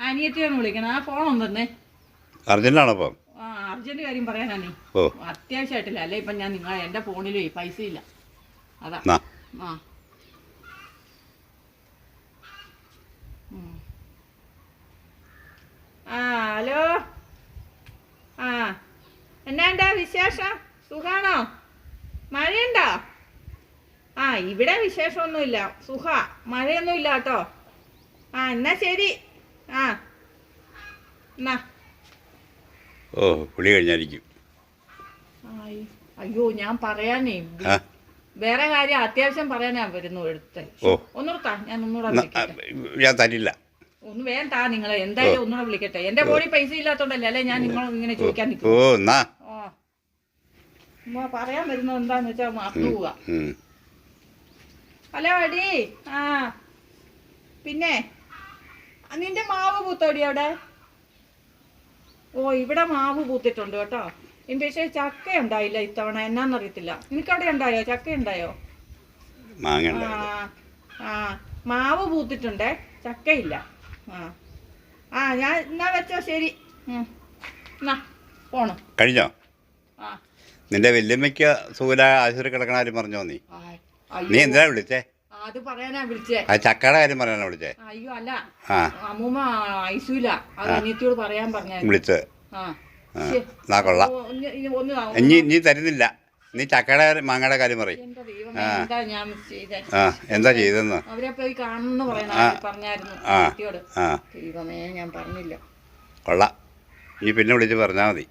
അനിയത്തിയാണ് വിളിക്കണം. ആ ഫോൺ തന്നെ അർജന്റാണോ അപ്പം? ആ അർജന്റ് കാര്യം പറയാനാണേ. ഓ അത്യാവശ്യമായിട്ടില്ല. അല്ലെ ഇപ്പം ഞാൻ എൻ്റെ ഫോണിൽ പൈസ ഇല്ല. അതാ. ആ ഹലോ. ആ എന്നാണ്ടാ വിശേഷം? സുഖാണോ? മഴയുണ്ടോ? ആ ഇവിടെ വിശേഷമൊന്നുമില്ല. സുഖ, മഴയൊന്നുമില്ല കേട്ടോ. ആ എന്നാ ശരി. ആ എന്നാ. ഓ കുളി കഴിഞ്ഞായിരിക്കും. അയ്യോ ഞാൻ പറയാനേ വേറെ കാര്യം അത്യാവശ്യം പറയാനാ വരുന്നു. എടുത്ത് ഒന്നുകൂടെ ഞാൻ ഒന്നുകൂടെ ഞാൻ തരില്ല. ഒന്ന് വേണ്ട. നിങ്ങൾ എന്തായാലും ഒന്നുകൂടെ വിളിക്കട്ടെ. എന്റെ ഫോണിൽ പൈസ ഇല്ലാത്തോണ്ടല്ലേ അല്ലെ ഞാൻ നിങ്ങൾ ഇങ്ങനെ ചോദിക്കാൻ നിൽക്കും. പറയാൻ വരുന്നത് എന്താന്ന് വെച്ചാൽ മറന്നു പോവാ. ഹലോ അടി. ആ പിന്നെ നിന്റെ മാവ് പൂത്തോടി അവിടെ? ഓ ഇവിടെ മാവ് പൂത്തിട്ടുണ്ട് കേട്ടോ. പക്ഷേ ചക്ക ഉണ്ടായില്ല ഇത്തവണ. എന്നാന്നറിയത്തില്ല. നിനക്കവിടെ ഉണ്ടായോ? ചക്ക ഉണ്ടായോ? ആ മാവ് പൂത്തിട്ടുണ്ടേ, ചക്കയില്ല. ആ ഞാൻ എന്നാ വെച്ചോ. ശരി എന്നാ പോണോ? കഴിഞ്ഞോ? ആ നിന്റെ വല്യമ്മയ്ക്ക് സുഖല ആശുപത്രി കിടക്കണ കാര്യം പറഞ്ഞോ? നീ എന്തിനാ വിളിച്ചേ? അത് പറയാനാ വിളിച്ചേ. ആ ചക്കയുടെ കാര്യം പറയാനാ വിളിച്ചേ? അയ്യോ അല്ല, അമ്മൂമ്മ ഐസൂല. അത് അനിയത്തിയോട് പറയാൻ പറഞ്ഞ വിളിച്ചത്. കൊള്ളാം. നീ തരുന്നില്ല. നീ ചക്കയുടെ മാങ്ങയുടെ കാര്യം പറയും. എന്താ ചെയ്തെന്ന് അവരെ പോയി കാണുന്നു പറഞ്ഞായിരുന്നു. ദൈവമേ ഞാൻ പറഞ്ഞില്ല. കൊള്ളാം. നീ പിന്നെ വിളിച്ച് പറഞ്ഞാൽ മതി.